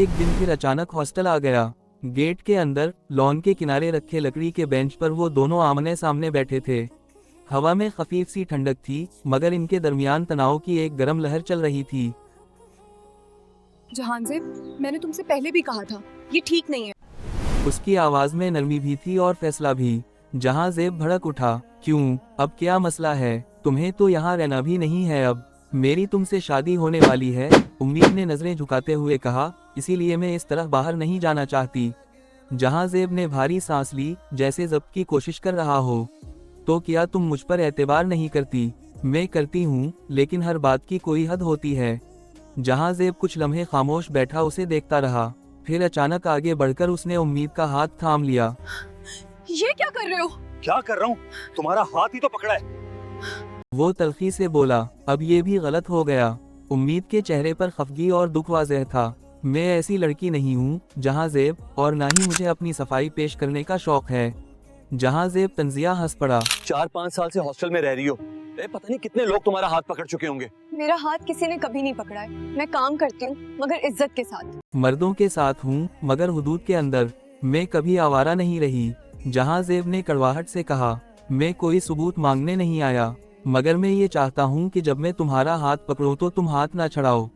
एक दिन फिर अचानक हॉस्टल आ गया। गेट के अंदर लॉन के किनारे रखे लकड़ी के बेंच पर वो दोनों आमने सामने बैठे थे। हवा में खफीफ सी ठंडक थी, मगर इनके दरमियान तनाव की एक गर्म लहर चल रही थी। जहांजेब, मैंने तुमसे पहले भी कहा था, ये ठीक नहीं है। उसकी आवाज में नरमी भी थी और फैसला भी। जहांजेब भड़क उठा। क्यों? अब क्या मसला है? तुम्हें तो यहाँ रहना भी नहीं है अब। मेरी तुमसे शादी होने वाली है। उम्मीद ने नजरें झुकाते हुए कहा, इसीलिए मैं इस तरह बाहर नहीं जाना चाहती। जहांजेब ने भारी सांस ली, जैसे जब्त की कोशिश कर रहा हो। तो क्या तुम मुझ पर एतबार नहीं करती? मैं करती हूँ, लेकिन हर बात की कोई हद होती है। जहांजेब कुछ लम्हे खामोश बैठा उसे देखता रहा। फिर अचानक आगे बढ़कर उसने उम्मीद का हाथ थाम लिया। ये क्या कर रहे हो? क्या कर रहा हूँ? तुम्हारा हाथ ही तो पकड़ा है। वो तल्खी से बोला, अब ये भी गलत हो गया। उम्मीद के चेहरे पर खफगी और दुख वाज़ेह था। मैं ऐसी लड़की नहीं हूँ जहांजेब, और ना ही मुझे अपनी सफाई पेश करने का शौक है। जहांजेब तंजिया हंस पड़ा। 4-5 साल से हॉस्टल में रह रही हो, पता नहीं कितने लोग तुम्हारा हाथ पकड़ चुके होंगे। मेरा हाथ किसी ने कभी नहीं पकड़ा है। मैं काम करती हूँ, मगर इज्जत के साथ। मर्दों के साथ हूँ, मगर हुदूद के अंदर। मैं कभी आवारा नहीं रही। जहांजेब ने कड़वाहट से कहा, मैं कोई सबूत मांगने नहीं आया, मगर मैं ये चाहता हूँ कि जब मैं तुम्हारा हाथ पकड़ूं तो तुम हाथ ना छड़ाओ।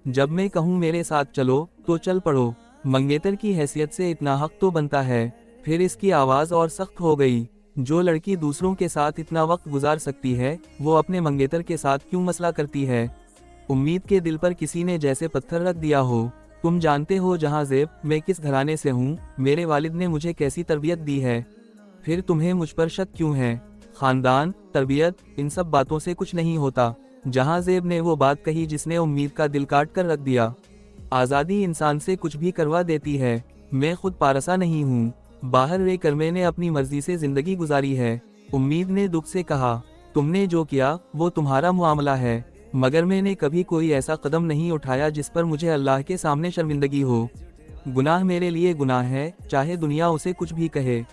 जब मैं कहूँ मेरे साथ चलो, तो चल पड़ो। मंगेतर की हैसियत से इतना हक तो बनता है। फिर इसकी आवाज़ और सख्त हो गई। जो लड़की दूसरों के साथ इतना वक्त गुजार सकती है, वो अपने मंगेतर के साथ क्यों मसला करती है? उम्मीद के दिल पर किसी ने जैसे पत्थर रख दिया हो। तुम जानते हो जहांजेब, मैं किस घराने से हूँ, मेरे वालिद ने मुझे कैसी तरबियत दी है। फिर तुम्हें मुझ पर शक क्यों है? खानदान, तरबियत, इन सब बातों से कुछ नहीं होता। जहांजेब ने वो बात कही जिसने उम्मीद का दिल काट कर रख दिया। आज़ादी इंसान से कुछ भी करवा देती है। मैं खुद पारसा नहीं हूँ। बाहर रहकर मैंने अपनी मर्जी से जिंदगी गुजारी है। उम्मीद ने दुख से कहा, तुमने जो किया वो तुम्हारा मामला है, मगर मैंने कभी कोई ऐसा कदम नहीं उठाया जिस पर मुझे अल्लाह के सामने शर्मिंदगी हो। गुनाह मेरे लिए गुनाह है, चाहे दुनिया उसे कुछ भी कहे।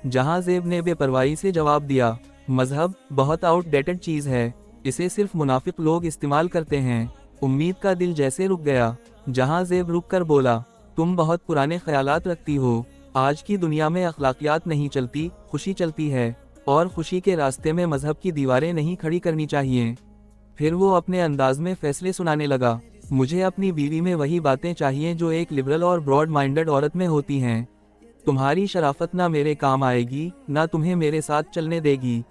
जहांजेब ने बेपरवाही से जवाब दिया, मजहब बहुत आउटडेटेड चीज़ है। इसे सिर्फ मुनाफिक लोग इस्तेमाल करते हैं। उम्मीद का दिल जैसे रुक गया। जहांजेब रुक कर बोला, तुम बहुत पुराने ख्यालात रखती हो। आज की दुनिया में अखलाकियात नहीं चलती, खुशी चलती है, और खुशी के रास्ते में मजहब की दीवारें नहीं खड़ी करनी चाहिए। फिर वो अपने अंदाज में फैसले सुनाने लगा, मुझे अपनी बीवी में वही बातें चाहिए जो एक लिबरल और ब्रॉड माइंडेड औरत में होती हैं। तुम्हारी शराफत ना मेरे काम आएगी, ना तुम्हें मेरे साथ चलने देगी।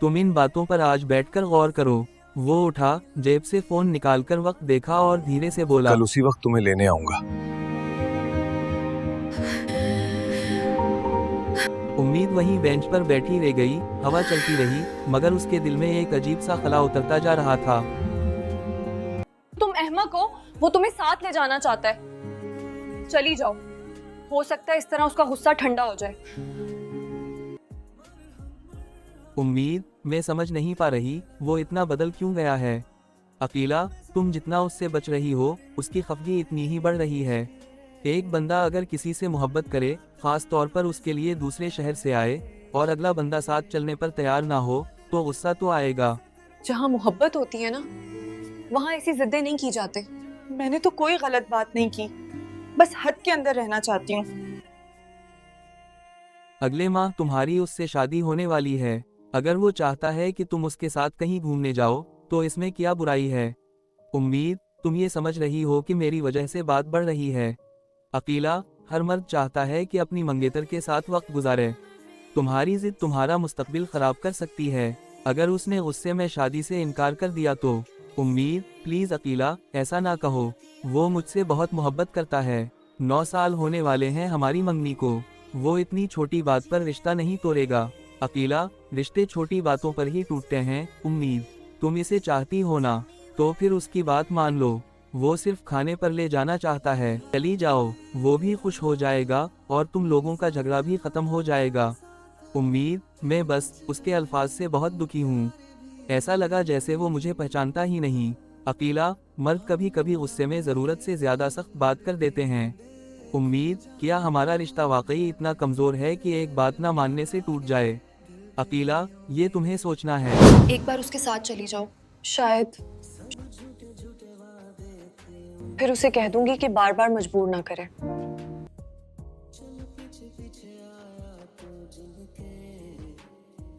तुम इन बातों पर आज बैठकर गौर करो। वो उठा, जेब से फोन निकालकर वक्त देखा और धीरे से बोला, कल उसी वक्त तुम्हें लेने आऊंगा। उम्मीद वहीं बेंच पर बैठी रह गई। हवा चलती रही, मगर उसके दिल में एक अजीब सा खला उतरता जा रहा था। तुम अहमक हो, वो तुम्हें साथ ले जाना चाहता है। चली जाओ, हो सकता है इस तरह उसका गुस्सा ठंडा हो जाए। उम्मीद, मैं समझ नहीं पा रही, वो इतना बदल क्यों गया है। अकीला, तुम जितना उससे बच रही हो, उसकी खफगी इतनी ही बढ़ रही है। एक बंदा अगर किसी से मोहब्बत करे, खास तौर पर उसके लिए दूसरे शहर से आए, और अगला बंदा साथ चलने पर तैयार ना हो, तो गुस्सा तो आएगा। जहाँ मोहब्बत होती है ना, वहाँ ऐसी जिद्दें नहीं की जाती। मैंने तो कोई गलत बात नहीं की, बस हद के अंदर रहना चाहती हूँ। अगले माह तुम्हारी उससे शादी होने वाली है। अगर वो चाहता है कि तुम उसके साथ कहीं घूमने जाओ, तो इसमें क्या बुराई है? उम्मीद, तुम ये समझ रही हो कि मेरी वजह से बात बढ़ रही है। अकीला, हर मर्द चाहता है कि अपनी मंगेतर के साथ वक्त गुजारे। तुम्हारी जिद तुम्हारा मुस्तकबिल खराब कर सकती है। अगर उसने गुस्से में शादी से इनकार कर दिया तो। उम्मीद, प्लीज अकीला, ऐसा ना कहो। वो मुझसे बहुत मोहब्बत करता है। 9 साल होने वाले हैं हमारी मंगनी को। वो इतनी छोटी बात पर रिश्ता नहीं तोड़ेगा। अकीला, रिश्ते छोटी बातों पर ही टूटते हैं। उम्मीद, तुम इसे चाहती हो ना, तो फिर उसकी बात मान लो। वो सिर्फ खाने पर ले जाना चाहता है। चली जाओ, वो भी खुश हो जाएगा, और तुम लोगों का झगड़ा भी खत्म हो जाएगा। उम्मीद, मैं बस उसके अल्फाज से बहुत दुखी हूँ। ऐसा लगा जैसे वो मुझे पहचानता ही नहीं। अकीला, मर्द कभी कभी गुस्से में ज़रूरत से ज़्यादा सख्त बात कर देते हैं। उम्मीद, क्या हमारा रिश्ता वाकई इतना कमज़ोर है कि एक बात ना मानने से टूट जाए? अकीला, ये तुम्हें सोचना है। एक बार उसके साथ चली जाओ, शायद। फिर उसे कह दूंगी कि बार बार मजबूर ना करे।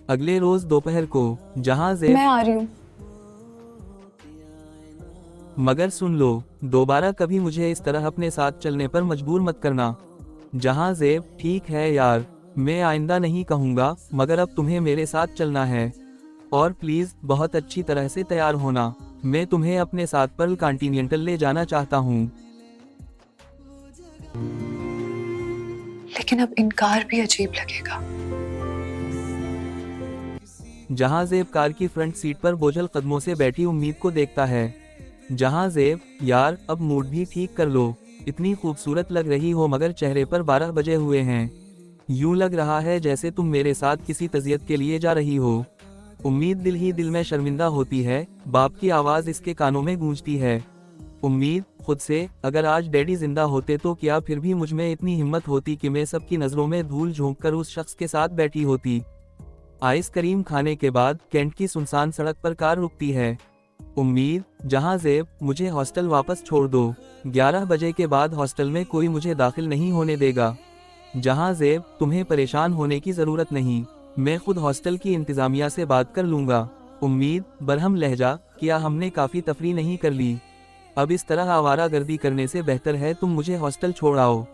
अगले रोज दोपहर को जहां ज़ेब मैं आ रही हूँ। मगर सुन लो, दोबारा कभी मुझे इस तरह अपने साथ चलने पर मजबूर मत करना। जहां ज़ेब ठीक है यार, मैं आइंदा नहीं कहूँगा, मगर अब तुम्हें मेरे साथ चलना है। और प्लीज बहुत अच्छी तरह से तैयार होना, मैं तुम्हें अपने साथ पर्ल कॉन्टिनेंटल ले जाना चाहता हूँ। लेकिन अब इनकार भी अजीब लगेगा। जहां ज़ेब कार की फ्रंट सीट पर बोझल कदमों से बैठी उम्मीद को देखता है। जहां ज़ेब, यार अब मूड भी ठीक कर लो, इतनी खूबसूरत लग रही हो मगर चेहरे पर 12 बजे हुए हैं। यूं लग रहा है जैसे तुम मेरे साथ किसी तज़ियत के लिए जा रही हो। उम्मीद दिल ही दिल में शर्मिंदा होती है, बाप की आवाज़ इसके कानों में गूंजती है। उम्मीद खुद से, अगर आज डैडी जिंदा होते तो क्या फिर भी मुझ में इतनी हिम्मत होती कि मैं सबकी नज़रों में धूल झोंककर उस शख्स के साथ बैठी होती। आइसक्रीम खाने के बाद कैंट की सुनसान सड़क पर कार रुकती है। उम्मीद, जहां ज़ेब, मुझे हॉस्टल वापस छोड़ दो, 11 बजे के बाद हॉस्टल में कोई मुझे दाखिल नहीं होने देगा। जहां ज़ेब, तुम्हें परेशान होने की ज़रूरत नहीं, मैं खुद हॉस्टल की इंतज़ामिया से बात कर लूँगा। उम्मीद, बरहम लहजा, क्या हमने काफ़ी तफरी नहीं कर ली? अब इस तरह आवारागर्दी करने से बेहतर है तुम मुझे हॉस्टल छोड़ आओ।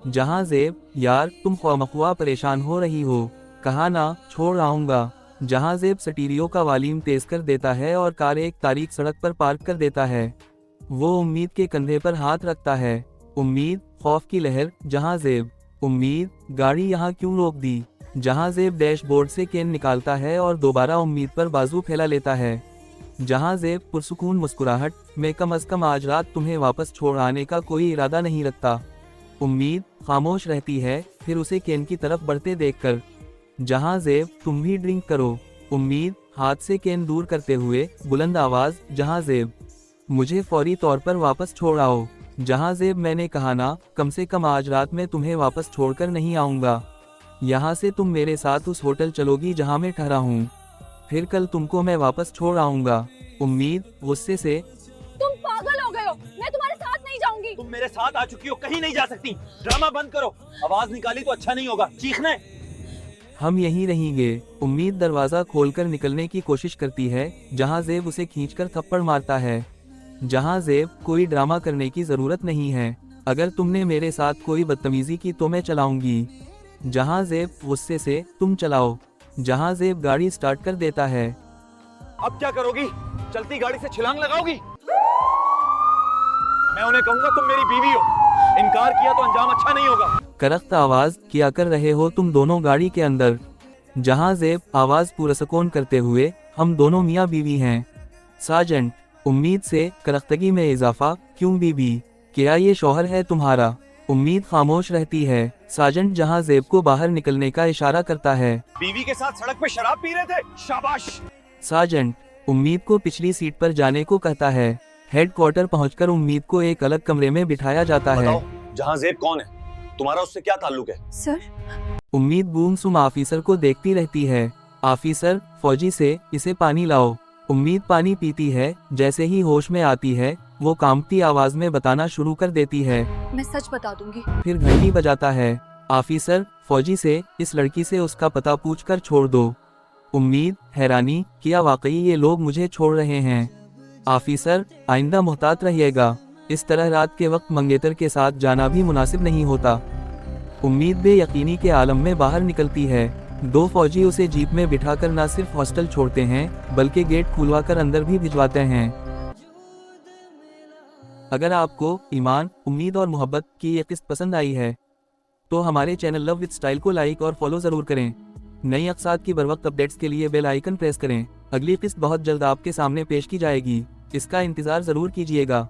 जहां ज़ेब, यार तुम ख्वामख्वा परेशान हो रही हो, कहा ना छोड़ आऊँगा। जहां ज़ेब स्टीरियो का वॉल्यूम तेज कर देता है और कार एक तारीख सड़क पर पार्क कर देता है। वो उम्मीद के कंधे पर हाथ रखता है। उम्मीद, खौफ की लहर। जहां ज़ेब, उम्मीद, गाड़ी यहाँ क्यों रोक दी? जहां ज़ेब डैशबोर्ड से केन निकालता है और दोबारा उम्मीद पर बाजू फैला लेता है। जहां ज़ेब पुरसुकून मुस्कुराहट, मैं कम अज कम आज रात तुम्हें वापस छोड़ आने का कोई इरादा नहीं रखता। उम्मीद खामोश रहती है, फिर उसे केन की तरफ बढ़ते देखकर। जहां ज़ेब, तुम भी ड्रिंक करो। उम्मीद हाथ से केन दूर करते हुए बुलंद आवाज, जहां ज़ेब, मुझे फौरी तौर पर वापस छोड़ आओ। जहां ज़ेब, मैंने कहा ना, कम से कम आज रात में तुम्हें वापस छोड़कर नहीं आऊँगा। यहाँ से तुम मेरे साथ उस होटल चलोगी जहाँ मैं ठहरा हूँ, फिर कल तुमको मैं वापस छोड़ आऊँगा। उम्मीद गुस्से से, तुम पागल हो गए हो, मैं तुम्हारे साथ नहीं जाऊंगी। तुम मेरे साथ आ चुकी हो, कहीं नहीं जा सकती। ड्रामा बंद करो, आवाज निकाली तो अच्छा नहीं होगा, चीखना है। हम यहीं रहेंगे। उम्मीद दरवाजा खोलकर निकलने की कोशिश करती है, जहां ज़ेब उसे खींचकर थप्पड़ मारता है। जहां ज़ेब, कोई ड्रामा करने की जरूरत नहीं है, अगर तुमने मेरे साथ कोई बदतमीजी की तो मैं चलाऊंगी। जहां ज़ेब गुस्से से, तुम चलाओ। जहां ज़ेब गाड़ी स्टार्ट कर देता है। अब क्या करोगी? चलती गाड़ी से छलांग लगाओगी? मैं उन्हें कहूंगा तुम मेरी बीवी हो, इनकार किया तो अंजाम अच्छा नहीं होगा। करख्त आवाज, क्या कर रहे हो तुम दोनों गाड़ी के अंदर? जहां ज़ेब आवाज पुरसकून करते हुए, हम दोनों मियाँ बीवी हैं। सार्जेंट, उम्मीद से करख्तगी में इजाफा, क्यों बीबी, क्या ये शौहर है तुम्हारा? उम्मीद खामोश रहती है। सार्जेंट जहां ज़ेब को बाहर निकलने का इशारा करता है। बीवी के साथ सड़क पे शराब पी रहे थे, शाबाश। सार्जेंट उम्मीद को पिछली सीट पर जाने को कहता है। हेडक्वार्टर पहुंचकर उम्मीद को एक अलग कमरे में बिठाया जाता है। बताओ, जहां ज़ेब कौन है? तुम्हारा उससे क्या ताल्लुक है? सर, उम्मीद गुमसुम ऑफिसर को देखती रहती है। ऑफिसर, फौजी से, इसे पानी लाओ। उम्मीद पानी पीती है। जैसे ही होश में आती है, वो कांपती आवाज में बताना शुरू कर देती है। मैं सच बता दूंगी। फिर घंटी बजाता है। ऑफिसर फौजी से, इस लड़की से उसका पता पूछकर छोड़ दो। उम्मीद हैरानी, क्या वाकई ये लोग मुझे छोड़ रहे हैं? ऑफिसर, आइंदा मुहतात रहिएगा, इस तरह रात के वक्त मंगेतर के साथ जाना भी मुनासिब नहीं होता। उम्मीद बेयकीनी के आलम में बाहर निकलती है। दो फौजी उसे जीप में बिठाकर न सिर्फ हॉस्टल छोड़ते हैं, बल्कि गेट खुलवाकर अंदर भी भिजवाते हैं। अगर आपको ईमान, उम्मीद और मोहब्बत की ये किस्त पसंद आई है तो हमारे चैनल लव विद स्टाइल को लाइक और फॉलो जरूर करें। नई अक़साद की बरवक्त अपडेट्स के लिए बेल आइकन प्रेस करें। अगली किस्त बहुत जल्द आपके सामने पेश की जाएगी, इसका इंतजार जरूर कीजिएगा।